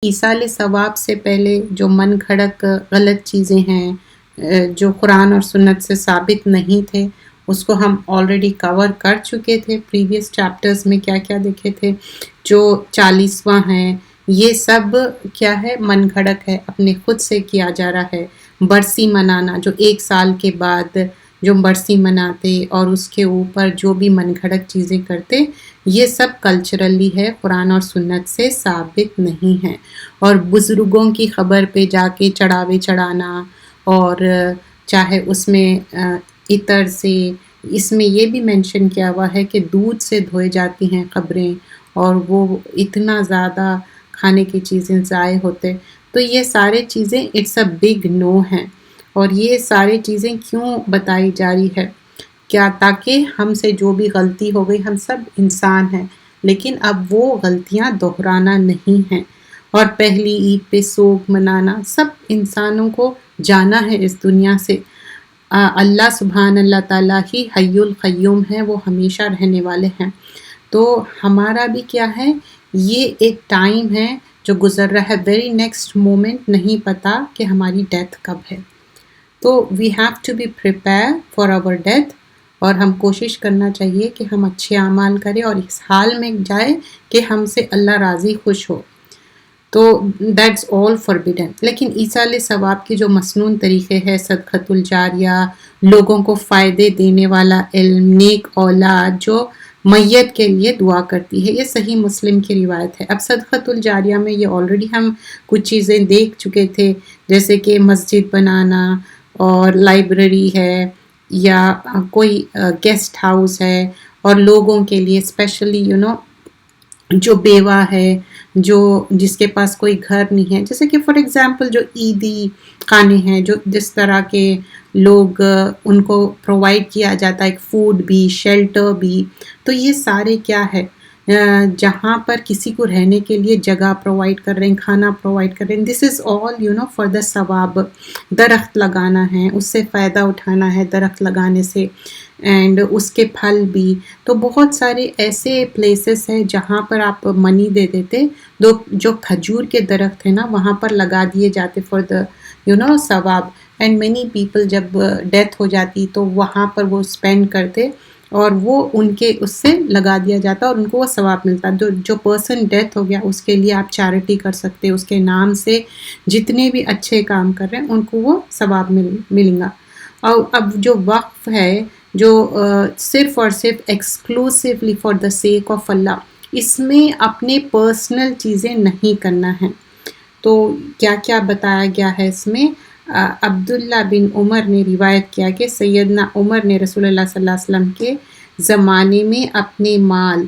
ایصال ثواب سے پہلے جو من گھڑت غلط چیزیں ہیں جو قرآن اور سنت سے ثابت نہیں تھے، اس کو ہم آلریڈی کور کر چکے تھے پریویس چیپٹرز میں. کیا کیا دیکھے تھے؟ جو 40واں ہیں یہ سب کیا ہے؟ من گھڑت ہے، اپنے خود سے کیا جا رہا ہے. برسی منانا، جو 1 سال کے بعد جو برسی مناتے اور اس کے اوپر جو بھی من گھڑت چیزیں کرتے، یہ سب کلچرلی ہے، قرآن اور سنت سے ثابت نہیں ہے. اور بزرگوں کی خبر پہ جا کے چڑھاوے چڑھانا، اور چاہے اس میں عطر سے، اس میں یہ بھی مینشن کیا ہوا ہے کہ دودھ سے دھوئے جاتی ہیں قبریں، اور وہ اتنا زیادہ کھانے کی چیزیں ضائع ہوتے. تو یہ سارے چیزیں اٹس اے بگ نو ہیں. اور یہ ساری چیزیں کیوں بتائی جا رہی ہے؟ کیا تاکہ ہم سے جو بھی غلطی ہو گئی، ہم سب انسان ہیں، لیکن اب وہ غلطیاں دہرانا نہیں ہیں. اور پہلی عید پہ سوگ منانا، سب انسانوں کو جانا ہے اس دنیا سے. اللہ سبحان اللہ تعالیٰ ہی حی القیوم ہے، وہ ہمیشہ رہنے والے ہیں. تو ہمارا بھی کیا ہے، یہ ایک ٹائم ہے جو گزر رہا ہے، ویری نیکسٹ مومنٹ نہیں پتا کہ ہماری ڈیتھ کب ہے. تو we have to be prepare for our death, اور ہم کوشش کرنا چاہیے کہ ہم اچھے اعمال کریں اور اس حال میں جائے کہ ہم سے اللہ راضی خوش ہو. تو دیٹس آل فاربیڈن. لیکن ایصال ثواب کی جو مسنون طریقے ہے، صدقۃ الجاریہ، لوگوں کو فائدے دینے والا علم، نیک اولاد جو میت کے لیے دعا کرتی ہے، یہ صحیح مسلم کی روایت ہے. اب صدقۃ الجاریہ میں یہ آلریڈی ہم کچھ چیزیں دیکھ چکے تھے، جیسے کہ مسجد بنانا، اور لائبریری ہے، یا کوئی گیسٹ ہاؤس ہے، اور لوگوں کے لیے اسپیشلی جو بیوہ ہے، جس کے پاس کوئی گھر نہیں ہے، جیسے کہ فار ایگزامپل جو عیدی خانے ہیں، جو جس طرح کے لوگ ان کو پرووائڈ کیا جاتا ہے، فوڈ بھی، شیلٹر بھی. تو یہ سارے کیا ہے، جہاں پر کسی کو رہنے کے لیے جگہ پرووائڈ کر رہے ہیں، کھانا پرووائڈ کر رہے ہیں، دس از آل فار دا ثواب. درخت لگانا ہے، اس سے فائدہ اٹھانا ہے درخت لگانے سے، اینڈ اس کے پھل بھی. تو بہت سارے ایسے پلیسز ہیں جہاں پر آپ منی دے دیتے، جو کھجور کے درخت ہیں نا وہاں پر لگا دیے جاتے فار دا ثواب. اینڈ مینی پیپل جب ڈیتھ ہو جاتی تو وہاں پر وہ اسپینڈ کرتے، اور وہ ان کے اس سے لگا دیا جاتا اور ان کو وہ ثواب ملتا. جو پرسن ڈیتھ ہو گیا اس کے لیے آپ چیریٹی کر سکتے، اس کے نام سے جتنے بھی اچھے کام کر رہے ہیں ان کو وہ ثواب ملیں گا. اور اب جو وقف ہے، جو صرف اور صرف exclusively for the sake of Allah, اس میں اپنے پرسنل چیزیں نہیں کرنا ہے. تو کیا کیا بتایا گیا ہے اس میں؟ عبداللہ بن عمر نے روایت کیا کہ سیدنا عمر نے رسول اللہ صلی اللہ علیہ وسلم کے زمانے میں اپنے مال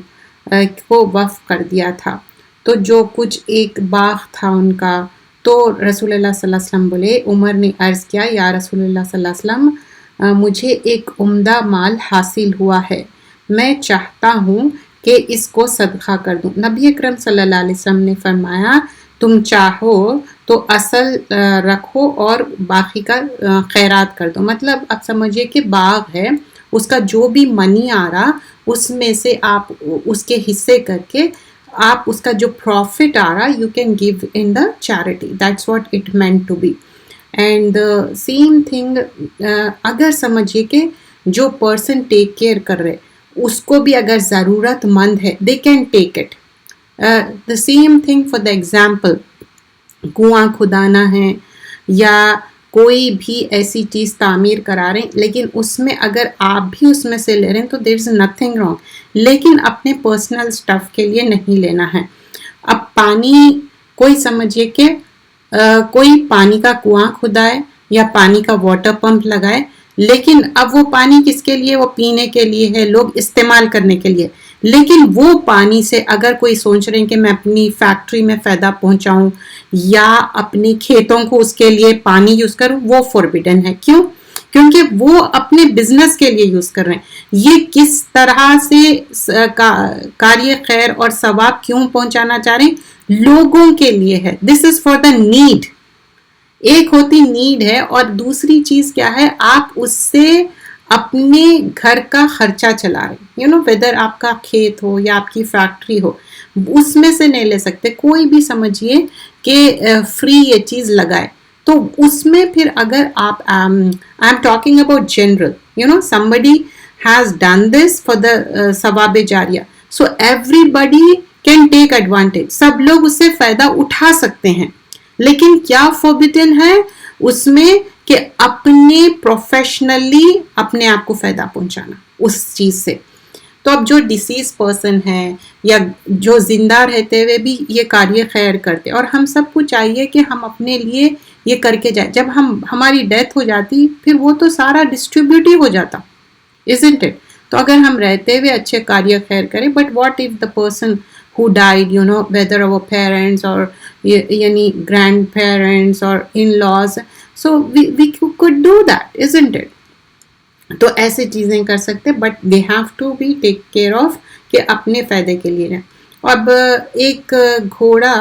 کو وقف کر دیا تھا. تو جو کچھ ایک باغ تھا ان کا، تو رسول اللہ صلی اللہ علیہ وسلم بولے، عمر نے عرض کیا، یا رسول اللہ صلی اللہ علیہ وسلم، مجھے ایک عمدہ مال حاصل ہوا ہے، میں چاہتا ہوں کہ اس کو صدقہ کر دوں. نبی اکرم صلی اللہ علیہ وسلم نے فرمایا، تم چاہو تو اصل رکھو اور باقی کا خیرات کر دو. مطلب اب سمجھیے کہ باغ ہے، اس کا جو بھی منی آ رہا اس میں سے آپ اس کے حصے کر کے آپ اس کا جو پروفٹ آ رہا you can give in the charity. That's what it meant to be. And same thing, اگر سمجھیے کہ جو پرسن ٹیک کیئر کر رہے اس کو بھی اگر ضرورت مند ہے، they can take it. the same thing for the example، کنواں کھدانا ہے یا کوئی بھی ایسی چیز تعمیر کرا رہے ہیں، لیکن اس میں اگر آپ بھی اس میں سے لے رہے ہیں تو there is nothing wrong، لیکن اپنے پرسنل سٹف کے لیے نہیں لینا ہے. اب پانی، کوئی سمجھیے کہ کوئی پانی کا کنواں کھدائے یا پانی کا واٹر پمپ لگائے، لیکن اب وہ پانی کس کے لیے؟ وہ پینے کے لیے ہے، لوگ استعمال کرنے کے لیے. لیکن وہ پانی سے اگر کوئی سوچ رہے ہیں کہ میں اپنی فیکٹری میں فائدہ پہنچاؤں یا اپنے کھیتوں کو اس کے لیے پانی یوز کروں، وہ فوربیڈن ہے. کیوں؟ کیونکہ وہ اپنے بزنس کے لیے یوز کر رہے ہیں. یہ کس طرح سے کاریہ خیر اور ثواب کیوں پہنچانا چاہ رہے ہیں؟ لوگوں کے لیے ہے. دس از فار دا نیڈ. ایک ہوتی نیڈ ہے، اور دوسری چیز کیا ہے، آپ اس سے اپنے گھر کا خرچہ چلا رہے ہیں. ویدر آپ کا کھیت ہو یا آپ کی فیکٹری ہو، اس میں سے نہیں لے سکتے. کوئی بھی سمجھیے کہ فری یہ چیز لگائے. تو اس میں پھر اگر آپ I am talking about general somebody has done this for the ثواب جاریہ, so everybody can take advantage, سب لوگ اس سے فائدہ اٹھا سکتے ہیں. لیکن کیا فوربٹن ہے اس میں کہ اپنے پروفیشنلی اپنے آپ کو فائدہ پہنچانا اس چیز سے. تو اب جو ڈیسیز پرسن ہے یا جو زندہ رہتے ہوئے بھی یہ کاریہ خیر کرتے, اور ہم سب کو چاہیے کہ ہم اپنے لیے یہ کر کے جائیں. جب ہماری ڈیتھ ہو جاتی پھر وہ تو سارا ڈسٹریبیوٹ ہی ہو جاتا, isn't it؟ تو اگر ہم رہتے ہوئے اچھے کاریہ خیر کریں, but what if the person who died, whether our parents or یعنی گرینڈ پیرنٹس اور in-laws, so we could do that, isn't it؟ تو ایسے چیزیں کر سکتے, but they have to be take care of کہ اپنے فائدے کے لیے رہیں. اب ایک گھوڑا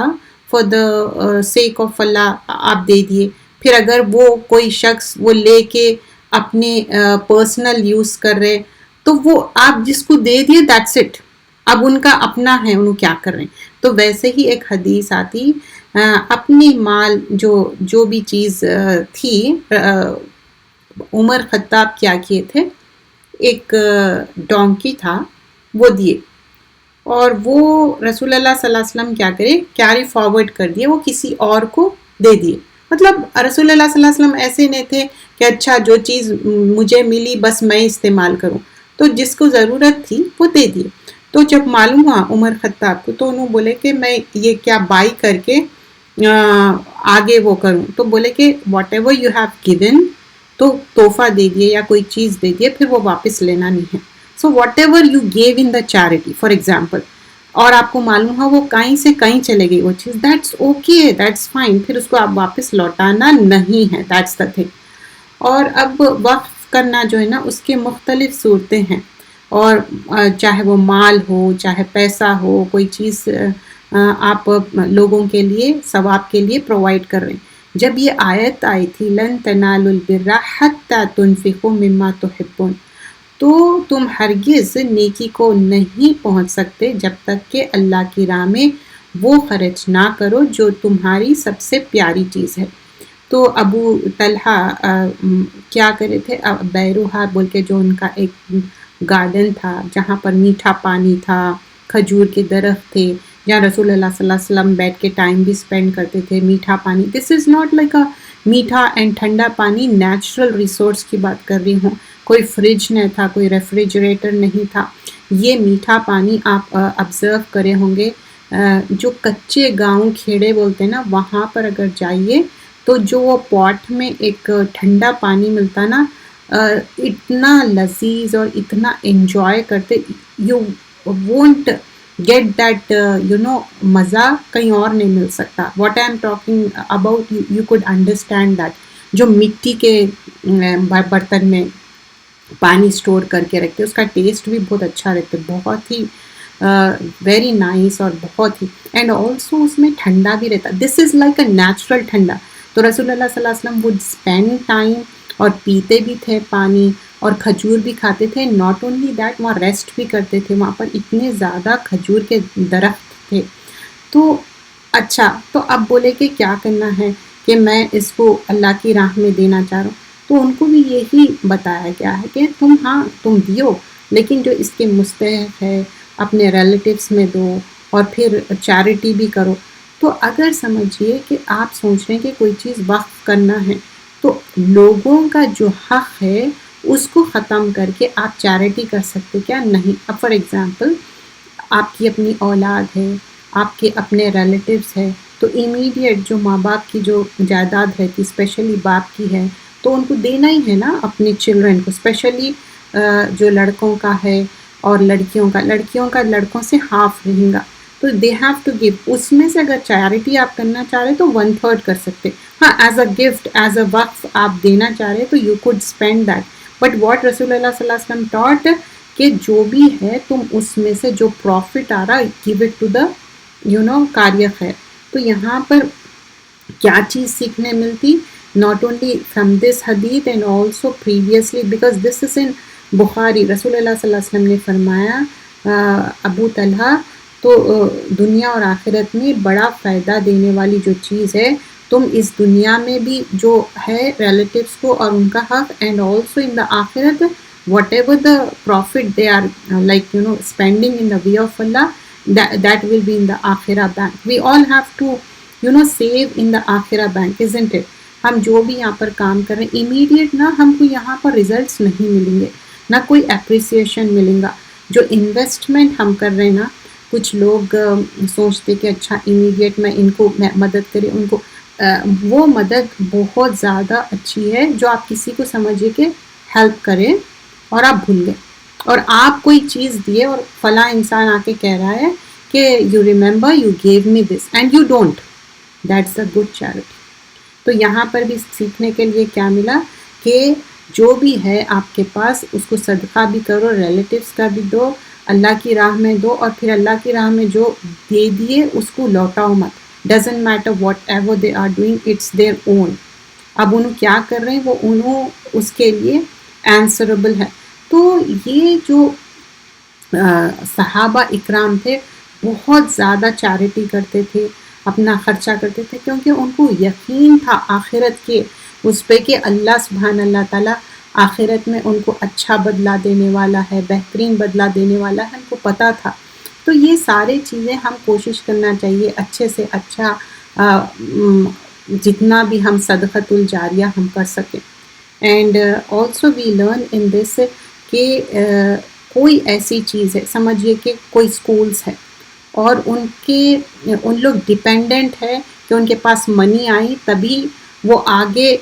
فار دا سیک آف اللہ آپ دے دیے, پھر اگر وہ کوئی شخص وہ لے کے اپنے پرسنل یوز کر رہے تو وہ آپ جس کو دے دیے دیٹس اٹ, اب ان کا اپنا ہے, انہوں کیا کر رہے ہیں. تو ویسے ہی ایک حدیث آتی, اپنی مال جو بھی چیز تھی, عمر خطاب کیا کیے تھے, ایک ڈونکی تھا وہ دیے, اور وہ رسول اللہ صلی اللہ علیہ وسلم کیا کرے, کیری فارورڈ کر دیے, وہ کسی اور کو دے دیے. مطلب رسول اللہ صلی اللہ علیہ وسلم ایسے نہیں تھے کہ اچھا جو چیز مجھے ملی بس میں استعمال کروں, تو جس کو ضرورت تھی وہ دے دیے. تو جب معلوم ہوا عمر خطاب کو, تو انہوں بولے کہ میں یہ کیا بائی کر کے آگے وہ کروں, تو بولے کہ what ever you have given, تو تحفہ دے دیے یا کوئی چیز دے دیے, پھر وہ واپس لینا نہیں ہے. So what ever you give in the charity for example, اور آپ کو معلوم ہوا وہ کہیں سے کہیں چلے گئی وہ چیز, دیٹس اوکے, دیٹس فائن, پھر اس کو آپ واپس لوٹانا نہیں ہے, دیٹس دا تھنگ. اور اب وقف کرنا جو ہے نا اس کے مختلف صورتیں ہیں, اور چاہے وہ مال ہو چاہے پیسہ ہو, کوئی چیز آپ لوگوں کے لیے ثواب کے لیے پرووائڈ کر رہے ہیں. جب یہ آیت آئی تھی لن تنالوا البر حتی تنفقوا مما تحبون, تو تم ہرگز نیکی کو نہیں پہنچ سکتے جب تک کہ اللہ کی راہ میں وہ خرچ نہ کرو جو تمہاری سب سے پیاری چیز ہے. تو ابو طلحہ کیا کرے تھے, بیروہا بول کے جو ان کا ایک گارڈن تھا جہاں پر میٹھا پانی تھا, کھجور کے درخت تھے, جہاں رسول اللہ صلی اللہ علیہ وسلم بیٹھ کے ٹائم بھی اسپینڈ کرتے تھے, میٹھا پانی. دس از ناٹ لائک اے میٹھا اینڈ ٹھنڈا پانی, نیچرل ریسورس کی بات کر رہی ہوں, کوئی فریج نہیں تھا, کوئی ریفریجریٹر نہیں تھا. یہ میٹھا پانی آپ آبزرو کرے ہوں گے, جو کچے گاؤں کھیڑے بولتے ہیں نا, وہاں پر اگر جائیے تو جو وہ پاٹ میں ایک ٹھنڈا پانی ملتا نا, اتنا لذیذ اور اتنا انجوائے کرتے, یو وونٹ گیٹ دیٹ مزہ کہیں اور نہیں مل سکتا. What I am talking about, you could understand that. جو مٹی کے برتن میں پانی اسٹور کر کے رکھتے, اس کا ٹیسٹ بھی بہت اچھا رہتا, بہت ہی ویری نائس, اور بہت ہی, اینڈ آلسو اس میں ٹھنڈا بھی رہتا. دس از لائک اے نیچرل ٹھنڈا. تو رسول اللہ صلی اللہ علیہ وسلم وڈ اسپینڈ ٹائم, اور پیتے بھی تھے پانی, اور کھجور بھی کھاتے تھے. ناٹ اونلی دیٹ, وہاں ریسٹ بھی کرتے تھے, وہاں پر اتنے زیادہ کھجور کے درخت تھے. تو اچھا, تو اب بولے کہ کیا کرنا ہے کہ میں اس کو اللہ کی راہ میں دینا چاہ رہا ہوں. تو ان کو بھی یہی بتایا گیا ہے کہ تم دیو, لیکن جو اس کے مستحق ہے اپنے ریلیٹیوز میں دو, اور پھر چیریٹی بھی کرو. تو اگر سمجھیے کہ آپ سوچ رہے ہیں کہ کوئی چیز وقف کرنا ہے, تو لوگوں کا جو حق ہے اس کو ختم کر کے آپ چیریٹی کر سکتے کیا؟ نہیں. اب فار ایگزامپل آپ کی اپنی اولاد ہے, آپ کے اپنے ریلیٹیوز ہے, تو امیڈیٹ جو ماں باپ کی جو جائیداد رہتی, اسپیشلی باپ کی ہے, تو ان کو دینا ہی ہے نا اپنے چلڈرن کو, اسپیشلی جو لڑکوں کا ہے اور لڑکیوں کا لڑکوں سے ہاف رہیں گا, تو دے ہیو ٹو گیو. اس میں سے اگر چیریٹی آپ کرنا چاہ رہے تو 1/3 کر سکتے. ہاں, as a gift, as a وقف آپ دینا چاہ رہے تو you could spend that. But what رسول اللہ صلی اللہ علیہ وسلم ٹاٹ کہ جو بھی ہے تم اس میں سے جو پروفٹ آ رہا گیو اٹ ٹو دا کاریہ خیر. تو یہاں پر کیا چیز سیکھنے ملتی, not only from this hadith and also previously, because this is in بخاری. رسول اللہ صلی اللہ علیہ وسلم نے فرمایا ابو طلحہ تو دنیا اور آخرت میں بڑا فائدہ دینے والی جو چیز ہے، تم اس دنیا میں بھی جو ہے ریلیٹیوز کو اور ان کا حق، اینڈ آلسو ان دا آخرت whatever the profit they are spending in the way of Allah, that will be in the akhirah bank. We all have to save in the akhirah bank, isn't it? ہم جو بھی یہاں پر کام کر رہے ہیں immediate نہ ہم کو یہاں پر ریزلٹس نہیں ملیں گے، نہ کوئی اپریسیشن ملیں گا. جو انویسٹمنٹ ہم کر رہے ہیں نا، کچھ لوگ سوچتے کہ اچھا امیڈیٹ میں ان کو مدد کرے، ان کو وہ مدد بہت زیادہ اچھی ہے جو آپ کسی کو سمجھے کہ ہیلپ کریں اور آپ بھول گئے، اور آپ کوئی چیز دیے اور فلاں انسان آ کے کہہ رہا ہے کہ you remember you give me this and you don't, that's a good charity. تو یہاں پر بھی سیکھنے کے لیے کیا ملا کہ جو بھی ہے آپ کے پاس اس کو صدقہ بھی کرو، ریلیٹیوز کا بھی دو، اللہ کی راہ میں دو، اور پھر اللہ کی راہ میں جو دے دیے اس کو لوٹاؤ مت. Doesn't matter whatever they are doing, it's their own. اب انہوں کیا کر رہے ہیں وہ انہوں اس کے لیے آنسربل ہے. تو یہ جو صحابہ اکرام تھے بہت زیادہ چیریٹی کرتے تھے، اپنا خرچہ کرتے تھے، کیونکہ ان کو یقین تھا آخرت کے اس پہ کہ اللہ سبحان اللہ تعالیٰ آخرت میں ان کو اچھا بدلہ دینے والا ہے، بہترین بدلہ دینے والا ہے، ان کو پتہ تھا. تو یہ سارے چیزیں ہم کوشش کرنا چاہیے اچھے سے اچھا جتنا بھی ہم صدقۃ الجاریہ ہم کر سکیں. And also we learn in this کہ کوئی ایسی چیز ہے، سمجھیے کہ کوئی اسکولس ہے اور ان لوگ ڈپینڈنٹ ہے کہ ان کے پاس منی آئی تبھی وہ آگے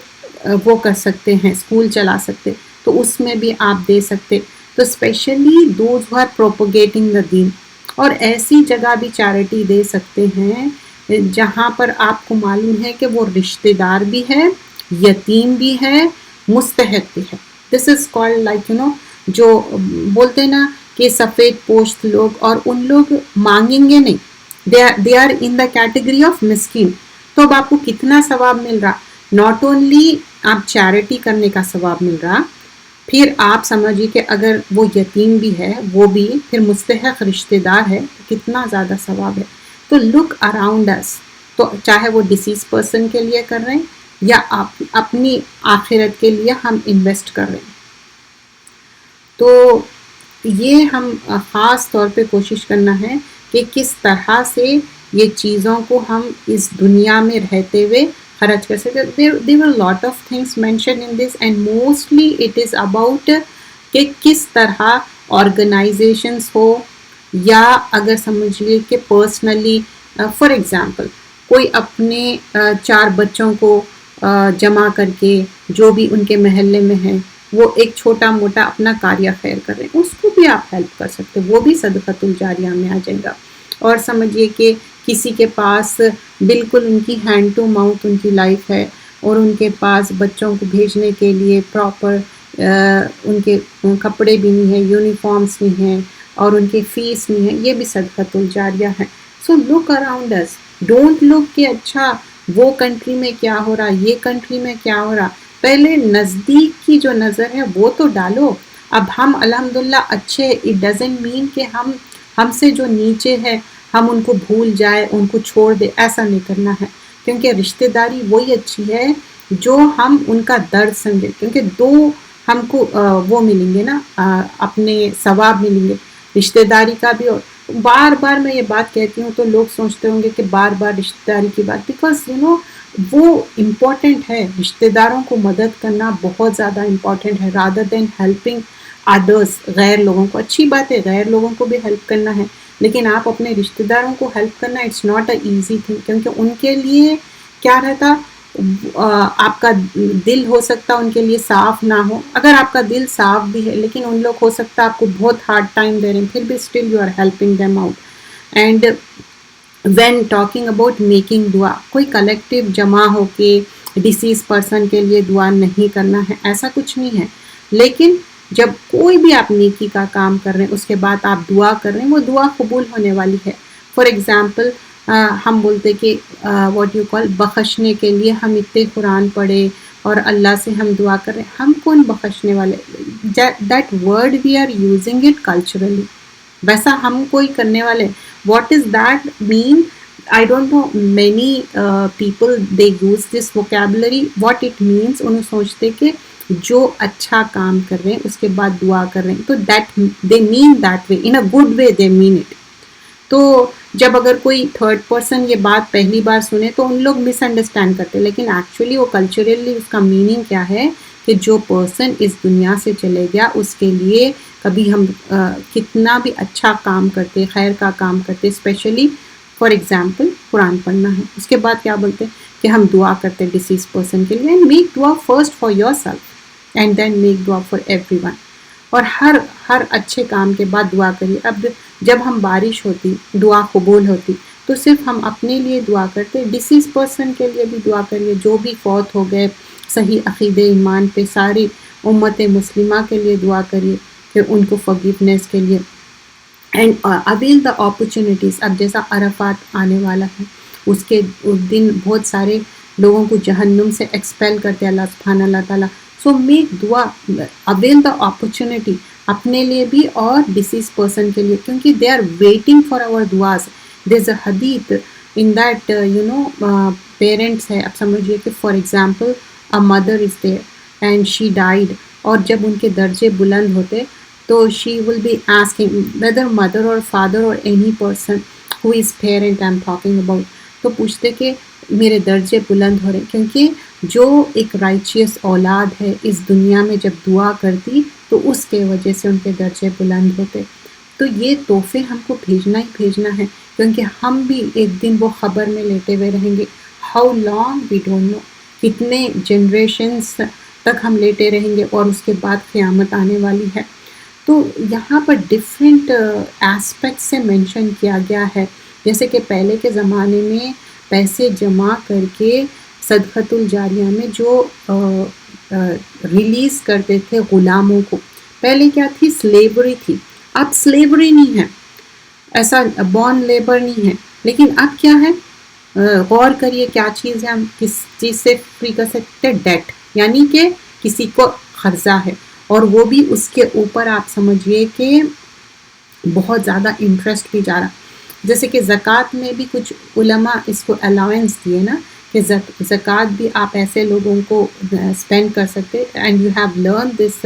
وہ کر سکتے ہیں، اسکول چلا سکتے، تو اس میں بھی آپ دے سکتے. تو اسپیشلی دوز ہو آر پروپوگیٹنگ دا دین، اور ایسی جگہ بھی چیریٹی دے سکتے ہیں جہاں پر آپ کو معلوم ہے کہ وہ رشتہ دار بھی ہے، یتیم بھی ہے، مستحق بھی ہے. دس از کالڈ لائک جو بولتے نا کہ سفید پوشت لوگ، اور ان لوگ مانگیں گے نہیں، they are in the category of مسکین. تو اب آپ کو کتنا ثواب مل رہا؟ ناٹ اونلی آپ چیریٹی کرنے کا ثواب مل رہا، پھر آپ سمجھیے کہ اگر وہ یتیم بھی ہے، وہ بھی پھر مستحق رشتہ دار ہے، کتنا زیادہ ثواب ہے. تو لک اراؤنڈ اس، تو چاہے وہ ڈیسیز پرسن کے لیے کر رہے ہیں یا آپ اپنی آخرت کے لیے ہم انویسٹ کر رہے ہیں. تو یہ ہم خاص طور پہ کوشش کرنا ہے کہ کس طرح سے یہ چیزوں کو ہم اس دنیا میں رہتے ہوئے خرچ کر سکتے. there were lot of things mentioned in this and mostly it is about کہ کس طرح آرگنائزیشنس ہو یا اگر سمجھ لیے کہ پرسنلی فار ایگزامپل کوئی اپنے 4 بچوں کو جمع کر کے جو بھی ان کے محلے میں ہیں وہ ایک چھوٹا موٹا اپنا کاریہ خیر کر رہے ہیں، اس کو بھی آپ ہیلپ کر سکتے، وہ بھی صدقۃ الجاریہ میں آ جائے گا. اور سمجھیے کہ کسی کے پاس بالکل ان کی ہینڈ ٹو ماؤتھ ان کی لائف ہے اور ان کے پاس بچوں کو بھیجنے کے لیے پراپر ان کے کپڑے بھی نہیں ہیں، یونیفارمس نہیں ہیں اور ان کی فیس نہیں ہے، یہ بھی صدقۃ الجاریہ ہے. سو look around us, don't look کہ اچھا وہ کنٹری میں کیا ہو رہا، یہ کنٹری میں کیا ہو رہا. پہلے نزدیک کی جو نظر ہے وہ تو ڈالو. اب ہم الحمدللہ اچھے، اٹ ڈزنٹ مین کہ ہم سے جو نیچے ہے ہم ان کو بھول جائے، ان کو چھوڑ دے، ایسا نہیں کرنا ہے. کیونکہ رشتہ داری وہی اچھی ہے جو ہم ان کا درد سمجھے، کیونکہ 2 ہم کو وہ ملیں گے نا، اپنے ثواب ملیں گے، رشتہ داری کا بھی. اور بار بار میں یہ بات کہتی ہوں تو لوگ سوچتے ہوں گے کہ بار بار رشتہ داری کی بات، بیکاز وہ امپورٹنٹ ہے. رشتہ داروں کو مدد کرنا بہت زیادہ امپورٹنٹ ہے رادر دین ہیلپنگ ادرس، غیر لوگوں کو. اچھی بات ہے غیر لوگوں کو بھی ہیلپ کرنا ہے، لیکن آپ اپنے رشتہ داروں کو ہیلپ کرنا it's not a easy thing, کیونکہ ان کے لیے کیا رہتا، آپ کا دل ہو سکتا ان کے لیے صاف نہ ہو. اگر آپ کا دل صاف بھی ہے لیکن ان لوگ ہو سکتا آپ کو بہت ہارڈ ٹائم دے رہے ہیں، پھر بھی still you are helping them out. And when talking about making دعا، کوئی کلیکٹیو جمع ہو کے ڈیسیز پرسن کے لیے دعا نہیں کرنا ہے، ایسا کچھ نہیں ہے. لیکن جب کوئی بھی آپ نیکی کا کام کر رہے ہیں اس کے بعد آپ دعا کر رہے ہیں، وہ دعا قبول ہونے والی ہے. فار ایگزامپل ہم بولتے کہ واٹ یو کال بخشنے کے لیے ہم اتنے قرآن پڑھے اور اللہ سے ہم دعا کر رہے ہیں، ہم کون بخشنے والے؟ That word we are using it culturally. ویسا ہم کوئی کرنے والے. What is that mean? I don't know, many people they use this vocabulary. What it means, انہوں سوچتے کہ جو اچھا کام کر رہے ہیں اس کے بعد دعا کر رہے ہیں, تو that they mean that way, in a good way they mean it. تو جب اگر کوئی تھرڈ پرسن یہ بات پہلی بار سنے تو ان لوگ مس انڈرسٹینڈ کرتے, لیکن ایکچولی وہ کلچرلی اس کا میننگ کیا ہے کہ جو پرسن اس دنیا سے چلے گیا اس کے لیے کبھی ہم کتنا بھی اچھا کام کرتے, خیر کا کام کرتے, اسپیشلی فار ایگزامپل قرآن پڑھنا ہے, اس کے بعد کیا بولتے کہ ہم دعا کرتے ڈیسیز پرسن کے لیے, اینڈ میک دعا first for yourself and then make دعا فار ایوری ون. اور ہر اچھے کام کے بعد دعا کریے. اب جب ہم بارش ہوتی, دعا قبول ہوتی, تو صرف ہم اپنے لیے دعا کرتے, ڈیسیز پرسن کے لیے بھی دعا کریے, جو بھی فوت ہو گئے صحیح عقیدے ایمان پہ, ساری امت مسلمہ کے لیے دعا کریے کہ ان کو فورگیونیس کے لیے. And avail the opportunities. اب جیسا عرفات آنے والا ہے, اس دن بہت سارے لوگوں کو جہنم سے ایکسپیل کرتے اللہ سبحانہ اللہ تعالیٰ. So make dua, avail the opportunity اپنے لیے بھی اور ڈیسیز پرسن کے لیے, کیونکہ they are waiting for our duas. There is a hadith in that parents ہے, اب سمجھیے کہ for example a mother is there and she died, اور جب ان کے درجے بلند ہوتے تو she will be asking whether mother or father or any person who is parent I'm talking about, تو پوچھتے کہ میرے درجے بلند ہو رہے, کیونکہ جو ایک رائچیس اولاد ہے اس دنیا میں جب دعا کرتی تو اس کے وجہ سے ان کے درجے بلند ہوتے. تو یہ تحفے ہم کو بھیجنا ہی بھیجنا ہے, کیونکہ ہم بھی ایک دن وہ خبر میں لیٹے ہوئے رہیں گے. How long we don't know, کتنے جنریشنس تک ہم لیٹے رہیں گے, اور اس کے بعد قیامت آنے والی ہے. تو یہاں پر ڈفرینٹ ایسپیکٹ سے مینشن کیا گیا ہے, جیسے کہ پہلے کے زمانے میں پیسے جمع کر کے صدقۃ الجاریہ میں جو ریلیز کرتے تھے غلاموں کو. پہلے کیا تھی؟ سلیوری تھی. اب سلیوری نہیں ہے, ایسا بورن لیبر نہیں ہے, لیکن اب کیا ہے؟ غور کریے کیا چیز ہے. ہم کس چیز سے فری کر سکتے؟ ڈیٹ, یعنی کہ کسی کو قرضہ ہے, اور وہ بھی اس کے اوپر آپ سمجھیے کہ بہت زیادہ انٹرسٹ بھی جا رہا. جیسے کہ زکوٰۃ میں بھی کچھ علماء اس کو الاؤنس دیے نا, کہ زکوٰۃ بھی آپ ایسے لوگوں کو اسپینڈ کر سکتے. And you have learn this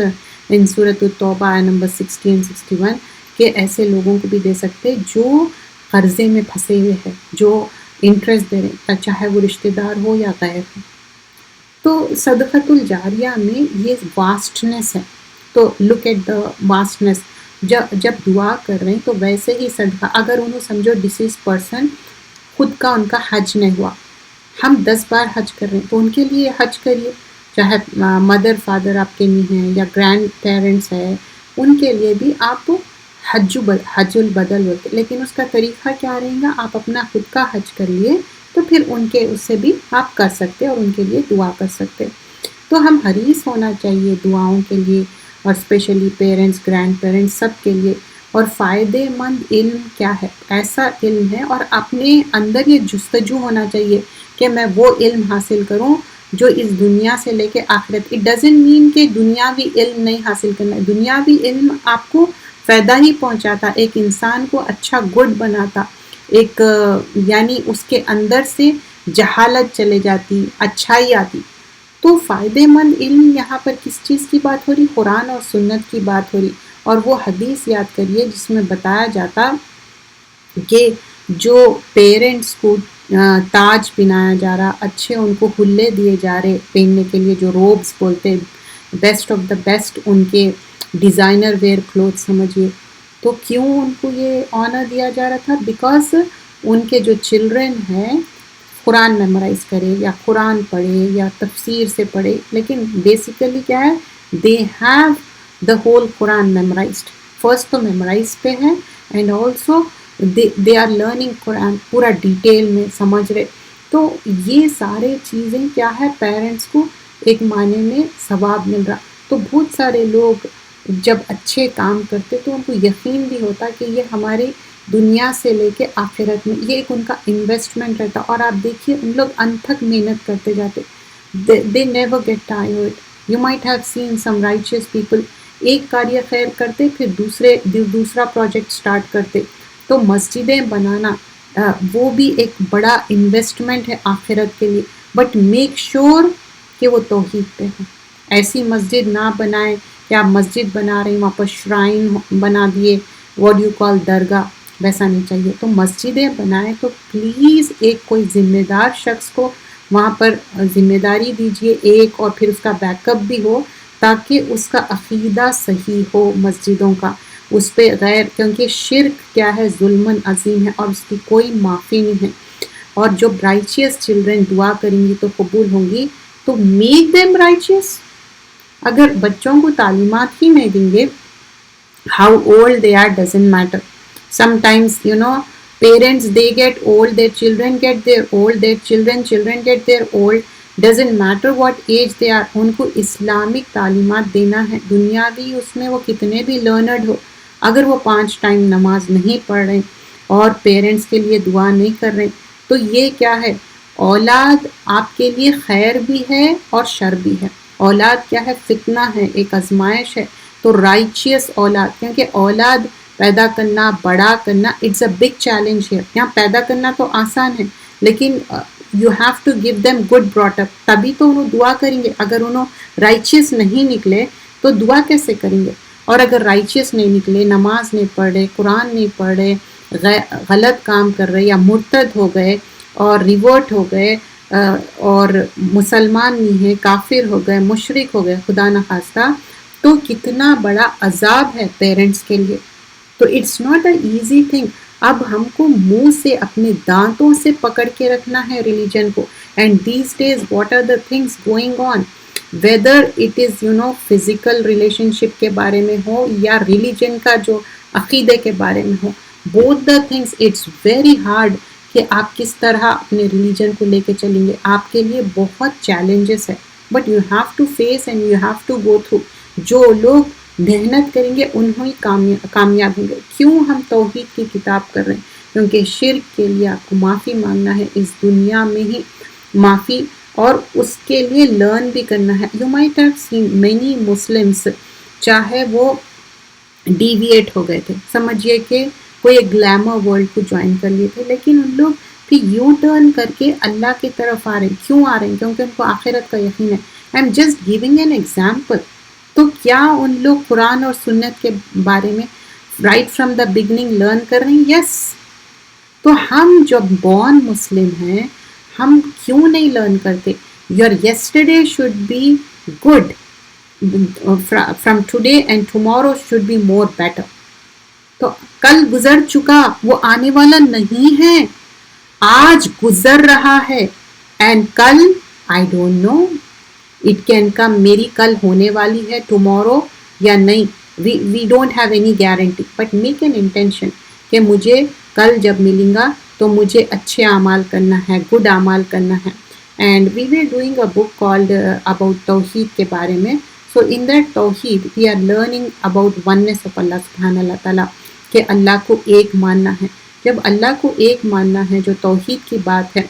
in Surah At-Tawbah number 60-61, کہ ایسے لوگوں کو بھی دے سکتے جو قرضے میں پھنسے ہوئے ہیں, جو انٹرسٹ دے رہے ہیں, چاہے وہ رشتہ دار ہو یا غیر ہو. تو صدقۃ الجاریہ میں یہ واسٹنس ہے. تو لک ایٹ دا واسٹنس. جب دعا کر رہے ہیں تو ویسے ہی صدقہ, اگر انہوں سمجھو ڈیسیز پرسن خود کا ان کا حج نہیں ہوا, ہم 10 بار حج کر رہے ہیں, تو ان کے لیے حج کریے. چاہے مدر فادر آپ کے نہیں ہیں یا گرینڈ پیرنٹس ہے, ان کے لیے بھی آپ حج البدل ہوتے, لیکن اس کا طریقہ کیا رہے گا؟ آپ اپنا خود کا حج کر لیے, تو پھر ان کے اس سے بھی آپ کر سکتے اور ان کے لیے دعا کر سکتے. تو ہم حریص ہونا چاہیے دعاؤں کے لیے, اور اسپیشلی پیرنٹس, گرینڈ پیرنٹس, سب کے لیے. اور فائدے مند علم کیا ہے؟ ایسا علم ہے, اور اپنے اندر یہ جستجو ہونا چاہیے کہ میں وہ علم حاصل کروں جو اس دنیا سے لے کے آخرت. اٹ ڈزنٹ مین کہ دنیاوی علم نہیں حاصل کرنا. دنیاوی علم آپ کو فائدہ ہی پہنچاتا, ایک انسان کو اچھا گڈ بناتا, ایک یعنی اس کے اندر سے جہالت چلے جاتی, اچھائی آتی. تو فائدے مند علم یہاں پر کس چیز کی بات ہو رہی؟ قرآن اور سنت کی بات ہو رہی. اور وہ حدیث یاد کریے جس میں بتایا جاتا کہ جو پیرنٹس کو تاج پہنایا جا رہا, اچھے ان کو حلے دیے جا رہے پہننے کے لیے, جو روبس بولتے, best of the best in کے ڈیزائنر ویئر کلوتھ سمجھیے. تو کیوں ان کو یہ آنر دیا جا رہا تھا؟ بیکاز ان کے جو چلڈرن ہیں قرآن میمورائز کرے یا قرآن پڑھے یا تفسیر سے پڑھے, لیکن بیسیکلی کیا ہے؟ They have the whole Quran memorised. First تو میمورائز پہ ہے, and also they are learning Quran پورا ڈیٹیل میں سمجھ رہے. تو یہ سارے چیزیں کیا ہے؟ پیرنٹس کو ایک معنی میں ثواب مل رہا. تو بہت سارے لوگ جب اچھے کام کرتے تو ان کو یقین بھی ہوتا کہ یہ ہماری دنیا سے لے کے آخرت میں یہ ایک ان کا انویسٹمنٹ رہتا. اور آپ دیکھیے ان لوگ انتھک محنت کرتے جاتے, they never get tired. You might have seen some righteous people, ایک کاریہ خیر کرتے پھر دوسرا پروجیکٹ سٹارٹ کرتے. تو مسجدیں بنانا وہ بھی ایک بڑا انویسٹمنٹ ہے آخرت کے لیے، بٹ میک شور کہ وہ توحید پہ ہو. ایسی مسجد نہ بنائیں کہ آپ مسجد بنا رہے ہیں وہاں پر شرائن بنا دیے، واٹ یو کال درگاہ، ویسا نہیں چاہیے. تو مسجدیں بنائیں تو پلیز ایک کوئی ذمہ دار شخص کو وہاں پر ذمہ داری دیجیے ایک، اور پھر اس کا بیک اپ بھی ہو تاکہ اس کا عقیدہ صحیح ہو مسجدوں کا، اس پہ غیر، کیونکہ شرک کیا ہے، ظلم عظیم ہے اور اس کی کوئی معافی نہیں ہے. اور جو رائچیس چلڈرن دعا کریں گی تو قبول ہوں گی. تو میک دیم رائچیس. اگر بچوں کو تعلیمات ہی نہیں دیں گے، how old they are doesn't matter. Sometimes, parents, they get old, their children get their old, their children get their old. Doesn't matter what age they are. ان کو اسلامک تعلیمات دینا ہے. دنیاوی اس میں وہ کتنے بھی لرنڈ ہو، اگر وہ 5 ٹائم نماز نہیں پڑھ رہے اور پیرنٹس کے لیے دعا نہیں کر رہے، تو یہ کیا ہے؟ اولاد آپ کے لیے خیر بھی ہے اور شر بھی ہے. اولاد کیا ہے؟ فتنہ ہے، ایک آزمائش ہے. تو رائچیس اولاد، کیونکہ اولاد پیدا کرنا، بڑا کرنا، اٹس اے بگ چیلنج ہے. یہاں پیدا کرنا تو آسان ہے، لیکن you have to give them good brought up, تبھی تو انہوں دعا کریں گے. اگر انہوں رائچیس نہیں نکلے تو دعا کیسے کریں گے؟ اور اگر رائچیس نہیں نکلے، نماز نہیں پڑھ رہے، قرآن نہیں پڑھ رہے، غلط کام کر رہے، یا مرتد ہو گئے اور ریورٹ ہو گئے اور مسلمان نہیں ہے، کافر ہو گئے، مشرک ہو گئے خدا نخواستہ، تو کتنا بڑا عذاب ہے پیرنٹس کے لیے. تو it's not a easy thing. اب ہم کو منہ سے اپنے دانتوں سے پکڑ کے رکھنا ہے ریلیجن کو. And these days what are the things going on, whether it is physical relationship کے بارے میں ہو یا ریلیجن کا جو عقیدے کے بارے میں ہو، both the things it's very hard کہ آپ کس طرح اپنے ریلیجن کو لے کے چلیں گے. آپ کے لیے بہت چیلنجز ہے، but you have to face and you have to go through. جو لوگ محنت کریں گے انہوں ہی کامیاب ہوں گے. کیوں ہم توحید کی کتاب کر رہے ہیں؟ کیونکہ شرک کے لیے آپ کو معافی مانگنا ہے اس دنیا میں ہی، معافی، اور اس کے لیے لرن بھی کرنا ہے. You might have seen many Muslims, چاہے وہ ڈیویٹ ہو گئے تھے، سمجھیے کہ کوئی ایک گلیمر ورلڈ کو جوائن کر لیے تھے، لیکن ان لوگ پھر یو ٹرن کر کے اللہ کی طرف آ رہے ہیں. کیوں آ رہے ہیں؟ کیونکہ ان کو آخرت کا یقین ہے. I am just giving an example. تو کیا ان لوگ قرآن اور سنت کے بارے میں right from the beginning learn کر رہے ہیں؟ یس. تو ہم جب بورن مسلم ہیں، ہم کیوں نہیں لرن کرتے؟ Your yesterday should be good from today and tomorrow should be more better. تو کل گزر چکا، وہ آنے والا نہیں ہے، آج گزر رہا ہے. اینڈ کل I don't know, it can come. میری کل ہونے والی ہے ٹمورو یا نہیں، we don't have any guarantee, but make an intention کہ مجھے کل جب ملیں گا تو مجھے اچھے اعمال کرنا ہے، گڈ اعمال کرنا ہے. And we were doing a book called about Tawheed کے بارے میں. So in that Tawheed we are learning about oneness of Allah سبحانہ اللہ تعالیٰ، کہ اللہ کو ایک ماننا ہے. جب اللہ کو ایک ماننا ہے، جو توحید کی بات ہے،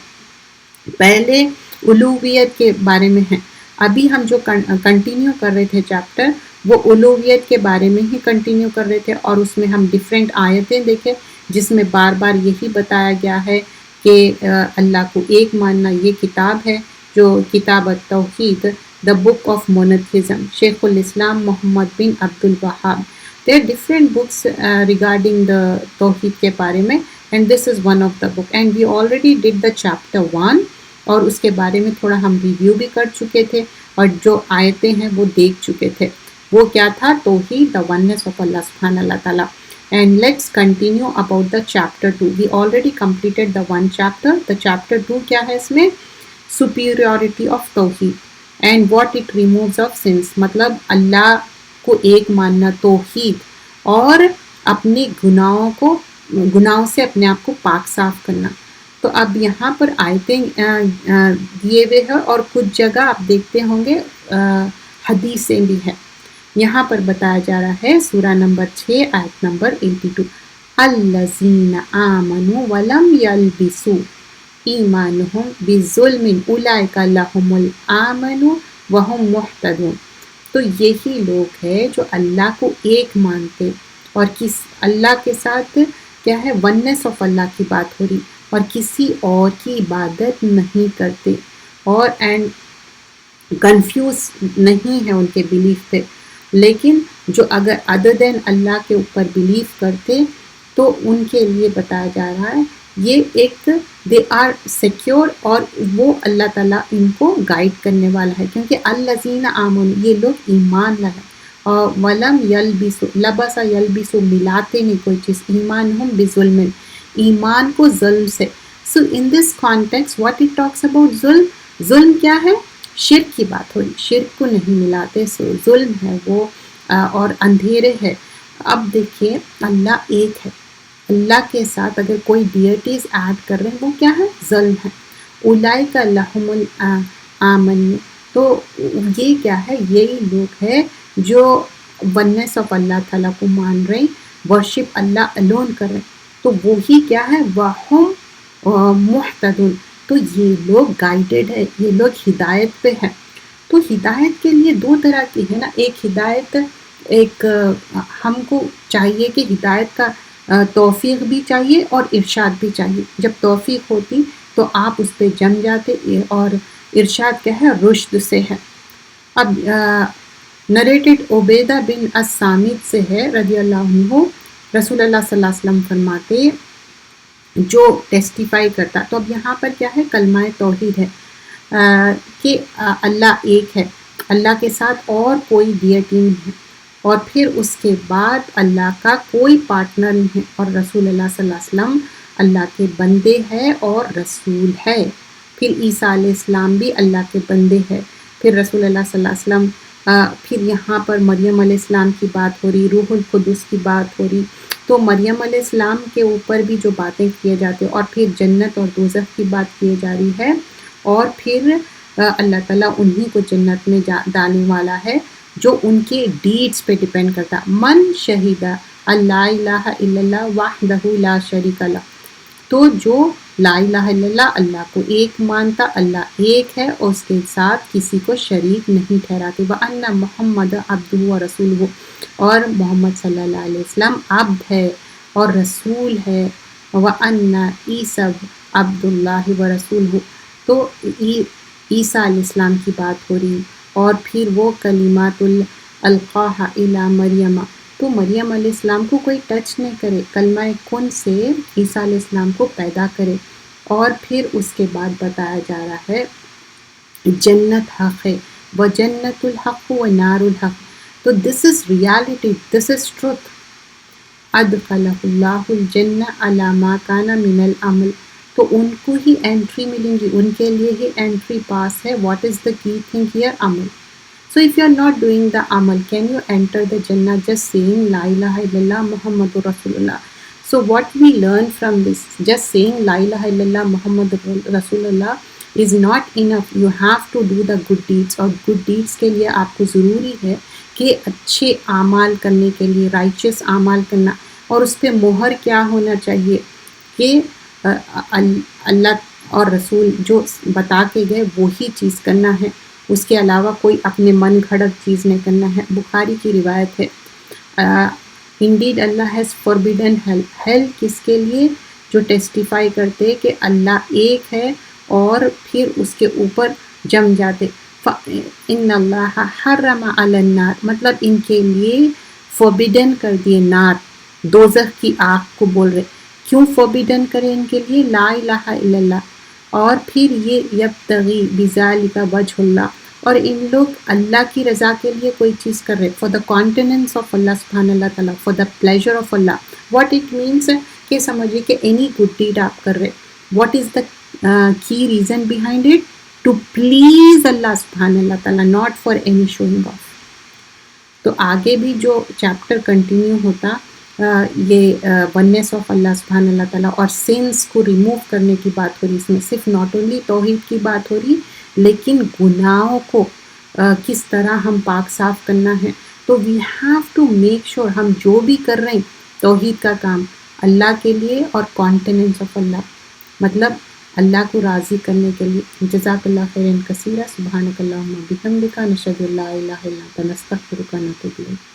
پہلے الوہیت کے بارے میں ہے. ابھی ہم جو کنٹینیو کر رہے تھے چیپٹر، وہ الوہیت کے بارے میں ہی کنٹینیو کر رہے تھے، اور اس میں ہم ڈیفرنٹ آیتیں دیکھے جس میں بار بار یہی بتایا گیا ہے کہ اللہ کو ایک ماننا. یہ کتاب ہے جو کتاب التوحید، دا بک آف مونوتھیزم، شیخ الاسلام محمد بن عبد الوہاب. There are different books regarding the توحید کے بارے میں، and this is one of the book. And we already did the chapter 1، اور اس کے بارے میں تھوڑا ہم ریویو بھی کر چکے تھے، اور جو آیتیں ہیں وہ دیکھ چکے تھے. وہ کیا تھا؟ توحید، the oneness of Allah سبحانہ اللہ تعالیٰ. And let's continue about the chapter 2. We already completed the 1 chapter. The chapter 2 کیا ہے اس میں؟ superiority of توحید and what it removes of sins. مطلب اللہ کو ایک ماننا، توحید، اور اپنے گناہوں سے اپنے آپ کو پاک صاف کرنا. تو اب یہاں پر آیتیں دیے ہوئے ہیں، اور کچھ جگہ آپ دیکھتے ہوں گے حدیثیں بھی ہیں. یہاں پر بتایا جا رہا ہے سورہ نمبر 6 آیت نمبر 82، الذین آمنوا ولم یلبسوا ایمانہم بظلم اولئک لہم الامن وہم مہتدون. تو یہی لوگ ہے جو اللہ کو ایک مانتے اور اللہ کے ساتھ کیا ہے وننس آف اللہ کی بات ہو رہی اور کسی اور کی عبادت نہیں کرتے اور اینڈ کنفیوز نہیں ہے ان کے بلیف پہ. لیکن جو اگر ادر دین اللہ کے اوپر بلیف کرتے تو ان کے لیے بتایا جا رہا ہے یہ ایک دے آر سیکیور اور وہ اللہ تعالیٰ ان کو گائیڈ کرنے والا ہے کیونکہ الذین آمنوا یہ لوگ ایمان لائے اور ولم یلبسوا لبسا یلبسوا ملاتے نہیں کوئی چیز ایمانہم بظلم ایمان کو ظلم سے. So in this context what it talks about zulm کیا ہے شرک کی بات ہوئی شرک کو نہیں ملاتے سو ظلم ہے وہ اور اندھیرے ہے. اب دیکھیے اللہ ایک ہے اللہ کے ساتھ اگر کوئی ڈیئٹیز ایڈ کر رہے ہیں وہ کیا ہے ظلم ہے. اولئک لہم الامن تو یہ کیا ہے یہی لوگ ہے جو وننس آف اللہ تعالیٰ کو مان رہے ورشپ اللہ الون کر رہے تو وہی کیا ہے وہم محتدون تو یہ لوگ گائیڈڈ ہے یہ لوگ ہدایت پہ ہیں. تو ہدایت کے لیے دو طرح کی ہے نا ایک ہدایت ایک ہم کو چاہیے کہ ہدایت کا توفیق بھی چاہیے اور ارشاد بھی چاہیے. جب توفیق ہوتی تو آپ اس پہ جم جاتے اور ارشاد کیا ہے رشد سے ہے. اب نریٹڈ عبیدہ بن الصامت سے ہے رضی اللہ عنہ رسول اللہ صلی اللہ علیہ وسلم فرماتے جو ٹیسٹیفائی کرتا تو اب یہاں پر کیا ہے کلمہ توحید ہے کہ اللہ ایک ہے اللہ کے ساتھ اور کوئی ڈیٹی نہیں ہے اور پھر اس کے بعد اللہ کا کوئی پارٹنر نہیں ہے اور رسول اللہ صلی اللہ علیہ وسلم اللہ کے بندے ہے اور رسول ہے. پھر عیسیٰ علیہ السلام بھی اللہ کے بندے ہے. پھر رسول اللہ صلی اللہ علیہ وسلم پھر یہاں پر مریم علیہ السلام کی بات ہو رہی روح القدس کی بات ہو رہی تو مریم علیہ السلام کے اوپر بھی جو باتیں کیے جاتے اور پھر جنت اور دوزخ کی بات کی جا رہی ہے اور پھر اللہ تعالیٰ انہی کو جنت میں ڈالنے والا ہے جو ان کے ڈیڈز پہ ڈیپینڈ کرتا. من شہیدہ اللہ الہ الا اللہ وحدہ لا شریک لہ تو جو لا الہ الا اللہ اللہ کو ایک مانتا اللہ ایک ہے اور اس کے ساتھ کسی کو شریک نہیں ٹھہراتے. وَأَنَّ مُحَمَّدَ عَبْدُهُ وَرَسُولُهُ اور محمد صلی اللہ علیہ وسلم عبد ہے اور رسول ہے. وَأَنَّ عِیسَىٰ عبد اللہ وَرَسُولُهُ تو عیسیٰ علیہ السلام کی بات ہو رہی اور پھر وہ کلمات القاها الی مریم تو مریم علیہ السلام کو کوئی ٹچ نہیں کرے کلمہ کن سے عیسیٰ علیہ السلام کو پیدا کرے اور پھر اس کے بعد بتایا جا رہا ہے جنت حق ہے و جنت الحق و نار الحق تو دس is reality this is truth. ادخلہ اللہ الجنہ علی ما کان من العمل تو ان کو ہی انٹری ملیں گی ان کے لیے ہی انٹری پاس ہے. واٹ از دا کی تھنگ ہیئر عمل. So if you are not doing the amal, can you enter the Jannah just saying La ilaha illallah Muhammadur Rasulullah? So what we learn from this, just saying La ilaha illallah Muhammadur Rasulullah is not enough. You have to do the good deeds اور good deeds کے لیے آپ کو ضروری ہے کہ اچھے اعمال کرنے کے لیے righteous اعمال کرنا اور اس پہ مہر کیا ہونا چاہیے کہ اللہ اور رسول جو بتا کے گئے وہی چیز کرنا ہے اس کے علاوہ کوئی اپنے من گھڑت چیز نہیں کرنا ہے. بخاری کی روایت ہے indeed Allah has forbidden hell کس کے لیے جو ٹیسٹیفائی کرتے کہ اللہ ایک ہے اور پھر اس کے اوپر جم جاتے. ان اللہ حرم علی النار مطلب ان کے لیے فوربیڈن کر دیے نار دوزخ کی آگ کو بول رہے کیوں فوربیڈن کرے ان کے لیے لا الہ الا اللہ اور پھر یہ یبتغی بذالک وجہ اللہ اور ان لوگ اللہ کی رضا کے لیے کوئی چیز کر رہے فار دا کانٹیننس آف اللہ سبحانہ اللہ تعالیٰ for the pleasure of Allah. What it means کہ سمجھیے کہ اینی گڈ ڈیڈ آپ کر رہے what is the key reason behind it to please Allah سبحانہ اللہ تعالیٰ not for any showing off. تو آگے بھی جو چیپٹر کنٹینیو ہوتا یہ وننس آف اللہ سبحانہ اللہ تعالیٰ اور سینس کو ریموو کرنے کی بات ہو رہی اس میں صرف ناٹ اونلی توحید کی بات ہو رہی لیکن گناہوں کو کس طرح ہم پاک صاف کرنا ہے. تو we have to make sure ہم جو بھی کر رہے ہیں توحید کا کام اللہ کے لیے اور کانٹیننس آف اللہ مطلب اللہ کو راضی کرنے کے لیے. جزاک اللہ خیرا کثیرا. سبحانک اللہم و بحمدک نشہد ان لا الہ الا انت نستغفرک و نتوب الیک.